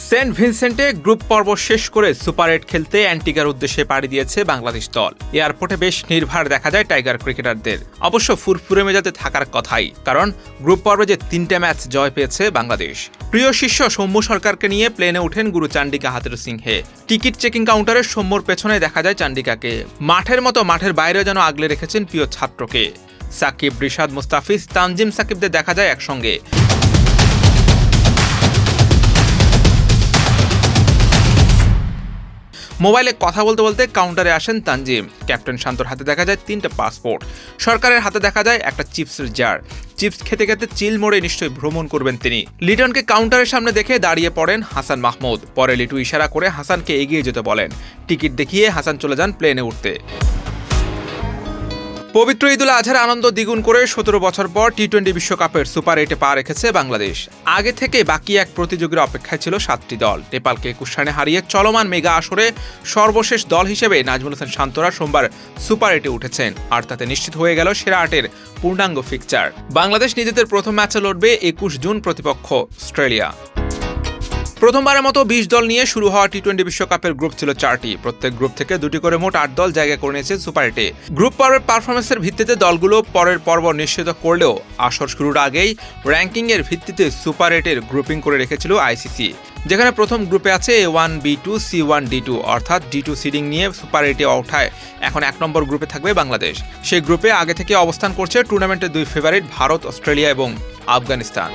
Saint ভিনসেন্টে group পর্ব শেষ করে সুপার 8 খেলতে অ্যান্টিগার উদ্দেশ্যে পাড়ি দিয়েছে বাংলাদেশ দল। এয়ারপোর্টে বেশ নির্ভার দেখা যায় টাইগার ক্রিকেটারদের। অবশ্য ফুরফুরে মেজাজে থাকার কথাই, কারণ গ্রুপ পর্বে যে 3টে ম্যাচ জয় পেয়েছে বাংলাদেশ। প্রিয় শিষ্য সৌম্য সরকারকে নিয়ে প্লেনে ওঠেন গুরু চান্ডিকা হাতের সিংহে। টিকিট চেকিং কাউন্টারে সৌম্যর পেছনে দেখা যায় চান্ডিকাকে। মাঠের মতো মাঠের বাইরে যেন আগলে রেখেছেন প্রিয় ছাত্রকে। সাকিব, রিশাদ, মুস্তাফিজ, তানজিম সাকিবদের দেখা যায় একসঙ্গে। মোবাইলে কথা বলতে বলতে কাউন্টারে আসেন তানজিম। ক্যাপ্টেন শান্তর হাতে দেখা যায় 3টে পাসপোর্ট। সরকারের হাতে দেখা যায় একটা চিপসের জার। চিপস খেতে খেতে চিল মোড়ে নিশ্চয়ই ভ্রমণ করবেন তিনি। লিটনকে কাউন্টারের সামনে দেখে দাঁড়িয়ে পড়েন হাসান মাহমুদ। পরে লিটু ইশারা করে হাসানকে এগিয়ে যেতে বলেন। টিকিট দেখিয়ে হাসান চলে যান প্লেনে উঠতে। পবিত্র ঈদুল আজহার আনন্দ দ্বিগুণ করে 17 বছর পর টি-20 বিশ্বকাপের সুপার 8-এ পা রেখেছে বাংলাদেশ। আগে থেকে বাকি এক প্রতিযোগীর অপেক্ষায় ছিল 7টি দল। নেপালকে 21 রানে হারিয়ে চলমান মেগা আসরে সর্বশেষ দল হিসেবে নাজমুল হোসেন শান্তরা সোমবার সুপার 8-এ উঠেছেন, আর তাতে নিশ্চিত হয়ে গেল সেরা 8-এর পূর্ণাঙ্গ ফিকচার। বাংলাদেশ নিজেদের প্রথম ম্যাচে লড়বে 21 জুন প্রতিপক্ষ অস্ট্রেলিয়া। প্রথমবারের মতো 20 দল নিয়ে শুরু হওয়া টি-20 বিশ্বকাপের গ্রুপ ছিল 4টি। প্রত্যেক গ্রুপ থেকে 2টি করে মোট 8 দল জায়গা করে নিয়েছে সুপার 8-এ। গ্রুপ পর্বের পারফরমেন্সের ভিত্তিতে দলগুলো পরের পর্ব নিশ্চিত করলেও আসর শুরুর আগেই র্যাঙ্কিংয়ের ভিত্তিতে সুপার 8-এর গ্রুপিং করে রেখেছিল আইসিসি, যেখানে প্রথম গ্রুপে আছে A1, B2, C1, D2 অর্থাৎ D2 সিডিং নিয়ে সুপার 8-এ ওঠায় এখন 1 নম্বর গ্রুপে থাকবে বাংলাদেশ। সেই গ্রুপে আগে থেকে অবস্থান করছে টুর্নামেন্টের 2 ফেভারিট ভারত, অস্ট্রেলিয়া এবং আফগানিস্তান।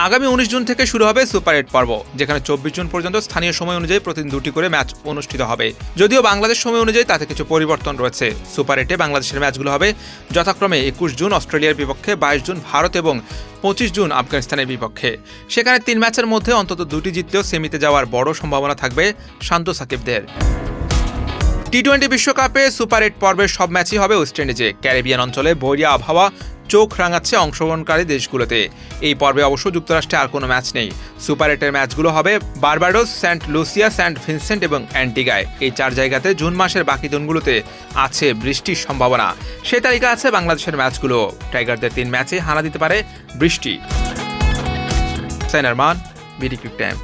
আগামী 19 জুন থেকে শুরু হবে সুপার 8 পর্ব, যেখানে 24 জুন পর্যন্ত স্থানীয় সময় অনুযায়ী প্রতিদিন 2টি করে ম্যাচ অনুষ্ঠিত হবে। যদিও বাংলাদেশ সময় অনুযায়ী তাতে কিছু পরিবর্তন রয়েছে। সুপার 8-এ বাংলাদেশের ম্যাচগুলো হবে যথাক্রমে 21 জুন অস্ট্রেলিয়ার বিপক্ষে, 22 জুন ভারত এবং 25 জুন আফগানিস্তানের বিপক্ষে। সেখানে 3 ম্যাচের মধ্যে অন্তত 2টি জিতলেও সেমিতে যাওয়ার বড় সম্ভাবনা থাকবে শান্ত সাকিবদের। টি-20 বিশ্বকাপে সুপার 8 পর্বের সব ম্যাচই হবে ওয়েস্ট ইন্ডিজে। ক্যারিবিয়ান অঞ্চলে বৈরী আবহাওয়া চোখ রাঙাচ্ছে অংশগ্রহণকারী দেশগুলোতে। এই পর্বে অবশ্য যুক্তরাষ্ট্রে আর কোনো ম্যাচ নেই। সুপার 8-এর ম্যাচগুলো হবে Barbados, Saint Lucia, Saint Vincent এবং অ্যান্টিগায়। এই 4 জায়গাতে জুন মাসের বাকি দিনগুলোতে আছে বৃষ্টির সম্ভাবনা। সেই তালিকা আছে বাংলাদেশের ম্যাচগুলো। টাইগারদের 3 ম্যাচে হানা দিতে পারে বৃষ্টি। সাইনার মান, বিডি ক্রিক টাইম।